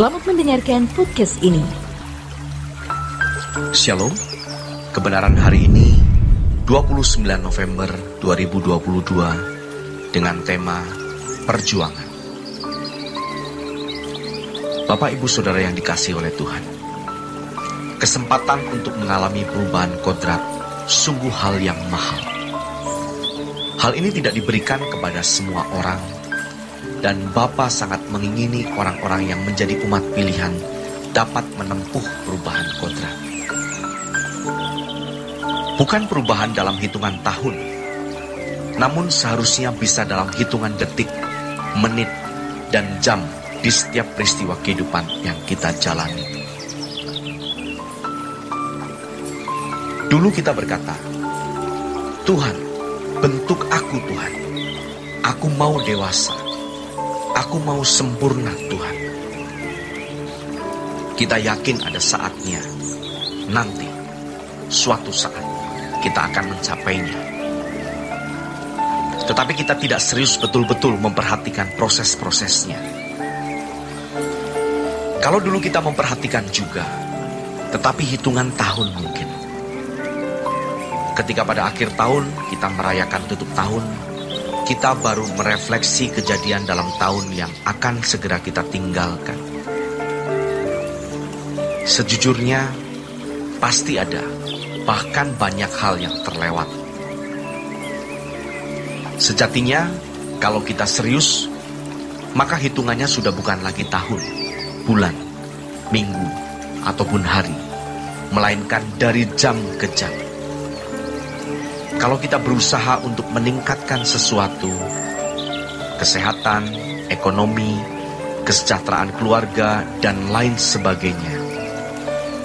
Selamat mendengarkan podcast ini. Shalom, kebenaran hari ini 29 November 2022 dengan tema Perjuangan. Bapak Ibu Saudara yang dikasihi oleh Tuhan, kesempatan untuk mengalami perubahan kodrat sungguh hal yang mahal. Hal ini tidak diberikan kepada semua orang, dan Bapa sangat mengingini orang-orang yang menjadi umat pilihan dapat menempuh perubahan kodrat. Bukan perubahan dalam hitungan tahun, namun seharusnya bisa dalam hitungan detik, menit, dan jam di setiap peristiwa kehidupan yang kita jalani. Dulu kita berkata, Tuhan, bentuk aku Tuhan, aku mau dewasa. Aku mau sempurna Tuhan. Kita yakin ada saatnya, nanti, suatu saat, kita akan mencapainya. Tetapi kita tidak serius betul-betul memperhatikan proses-prosesnya. Kalau dulu kita memperhatikan juga, tetapi hitungan tahun mungkin. Ketika pada akhir tahun kita merayakan tutup tahun, kita baru merefleksi kejadian dalam tahun yang akan segera kita tinggalkan. Sejujurnya, pasti ada, bahkan banyak hal yang terlewat. Sejatinya, kalau kita serius, maka hitungannya sudah bukan lagi tahun, bulan, minggu, ataupun hari, melainkan dari jam ke jam. Kalau kita berusaha untuk meningkatkan sesuatu, kesehatan, ekonomi, kesejahteraan keluarga, dan lain sebagainya,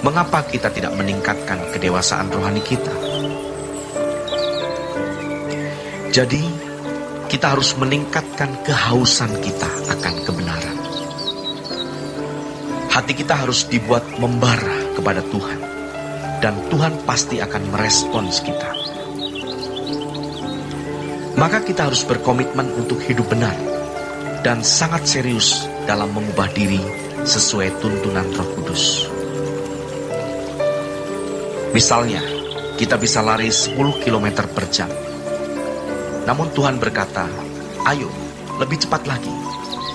mengapa kita tidak meningkatkan kedewasaan rohani kita? Jadi, kita harus meningkatkan kehausan kita akan kebenaran. Hati kita harus dibuat membara kepada Tuhan, dan Tuhan pasti akan merespons kita. Maka kita harus berkomitmen untuk hidup benar dan sangat serius dalam mengubah diri sesuai tuntunan Roh Kudus. Misalnya, kita bisa lari 10 km per jam. Namun Tuhan berkata, ayo, lebih cepat lagi.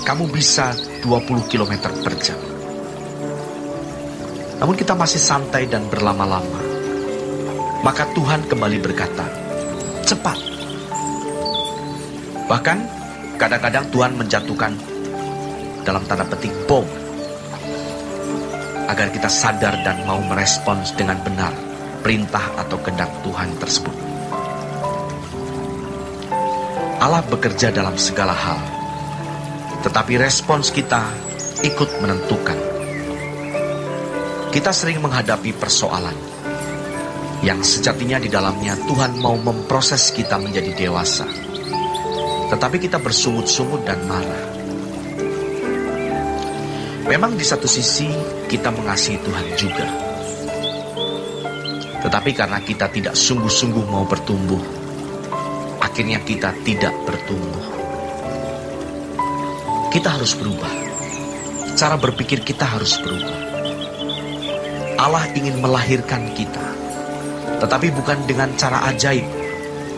Kamu bisa 20 km per jam. Namun kita masih santai dan berlama-lama. Maka Tuhan kembali berkata, cepat. Bahkan, kadang-kadang Tuhan menjatuhkan dalam tanda petik bom, agar kita sadar dan mau merespons dengan benar perintah atau kehendak Tuhan tersebut. Allah bekerja dalam segala hal, tetapi respons kita ikut menentukan. Kita sering menghadapi persoalan yang sejatinya di dalamnya Tuhan mau memproses kita menjadi dewasa. Tetapi kita bersungut-sungut dan marah. Memang di satu sisi kita mengasihi Tuhan juga. Tetapi karena kita tidak sungguh-sungguh mau bertumbuh, akhirnya kita tidak bertumbuh. Kita harus berubah. Cara berpikir kita harus berubah. Allah ingin melahirkan kita, tetapi bukan dengan cara ajaib,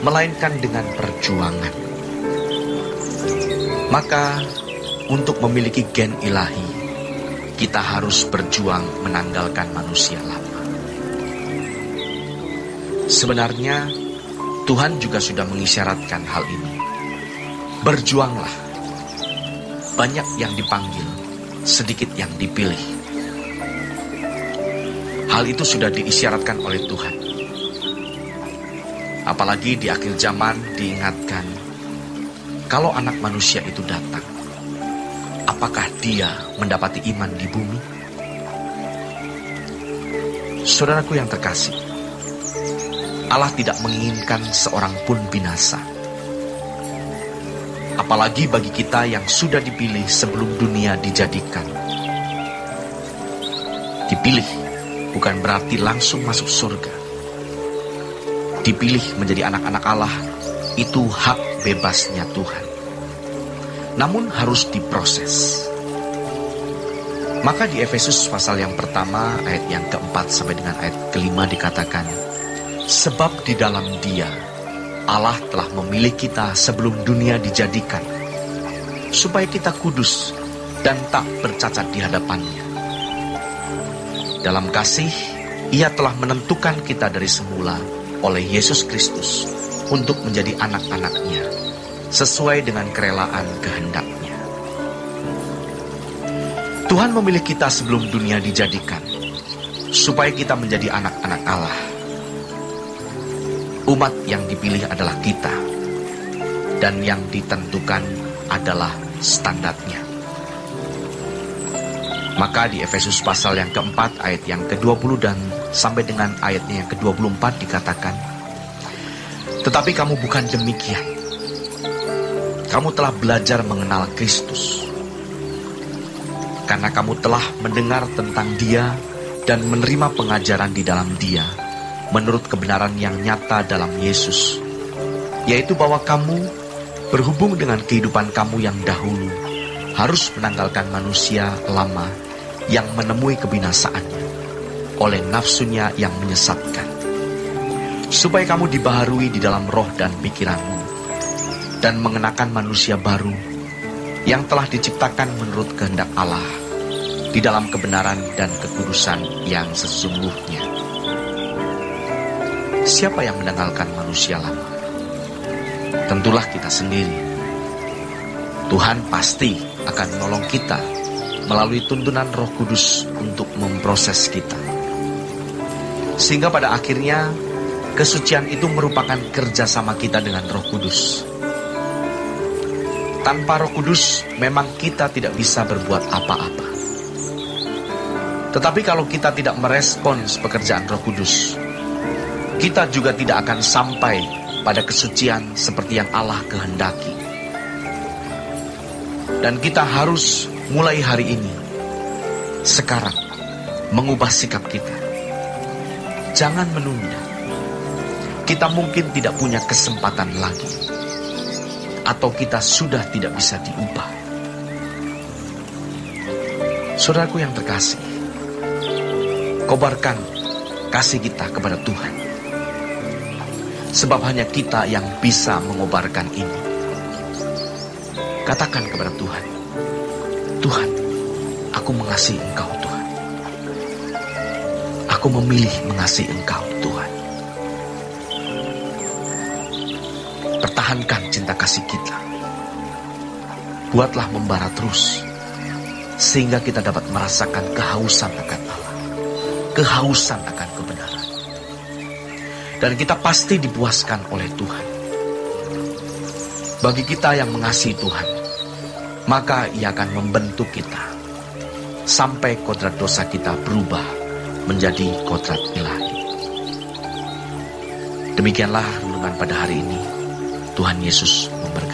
melainkan dengan perjuangan. Maka, untuk memiliki gen ilahi, kita harus berjuang menanggalkan manusia lama. Sebenarnya, Tuhan juga sudah mengisyaratkan hal ini. Berjuanglah. Banyak yang dipanggil, sedikit yang dipilih. Hal itu sudah diisyaratkan oleh Tuhan. Apalagi di akhir zaman diingatkan, kalau anak manusia itu datang, apakah dia mendapati iman di bumi? Saudaraku yang terkasih, Allah tidak menginginkan seorang pun binasa. Apalagi bagi kita yang sudah dipilih sebelum dunia dijadikan. Dipilih bukan berarti langsung masuk surga. Dipilih menjadi anak-anak Allah, itu hak bebasnya Tuhan. Namun harus diproses. Maka di Efesus pasal yang pertama ayat yang keempat sampai dengan ayat kelima dikatakan, sebab di dalam Dia Allah telah memilih kita sebelum dunia dijadikan, supaya kita kudus dan tak bercacat di hadapan-Nya. Dalam kasih, Ia telah menentukan kita dari semula oleh Yesus Kristus untuk menjadi anak-anak-Nya, sesuai dengan kerelaan kehendak-Nya. Tuhan memilih kita sebelum dunia dijadikan, supaya kita menjadi anak-anak Allah. Umat yang dipilih adalah kita, dan yang ditentukan adalah standarnya. Maka di Efesus pasal yang keempat ayat yang ke-20 dan sampai dengan ayatnya yang ke-24 dikatakan, tetapi kamu bukan demikian. Kamu telah belajar mengenal Kristus, karena kamu telah mendengar tentang Dia dan menerima pengajaran di dalam Dia, menurut kebenaran yang nyata dalam Yesus, yaitu bahwa kamu berhubung dengan kehidupan kamu yang dahulu harus menanggalkan manusia lama yang menemui kebinasaannya oleh nafsunya yang menyesatkan, supaya kamu dibaharui di dalam roh dan pikiranmu, dan mengenakan manusia baru yang telah diciptakan menurut kehendak Allah di dalam kebenaran dan kekudusan yang sesungguhnya. Siapa yang menanggalkan manusia lama? Tentulah kita sendiri. Tuhan pasti akan menolong kita melalui tuntunan Roh Kudus untuk memproses kita, sehingga pada akhirnya kesucian itu merupakan kerjasama kita dengan Roh Kudus. Tanpa Roh Kudus memang kita tidak bisa berbuat apa-apa. Tetapi kalau kita tidak merespons pekerjaan Roh Kudus, kita juga tidak akan sampai pada kesucian seperti yang Allah kehendaki. Dan kita harus mulai hari ini, sekarang, mengubah sikap kita. Jangan menunda. Kita mungkin tidak punya kesempatan lagi, atau kita sudah tidak bisa diubah. Saudaraku yang terkasih, kobarkan kasih kita kepada Tuhan, sebab hanya kita yang bisa mengobarkan ini. Katakan kepada Tuhan, Tuhan, aku mengasihi Engkau Tuhan. Aku memilih mengasihi Engkau Tuhan. Pertahankan cinta kasih kita. Buatlah membara terus, sehingga kita dapat merasakan kehausan akan Allah, kehausan akan kebenaran. Dan kita pasti dipuaskan oleh Tuhan. Bagi kita yang mengasihi Tuhan, maka Ia akan membentuk kita sampai kodrat dosa kita berubah menjadi kodrat ilahi. Demikianlah renungan pada hari ini. Tuhan Yesus memberkati.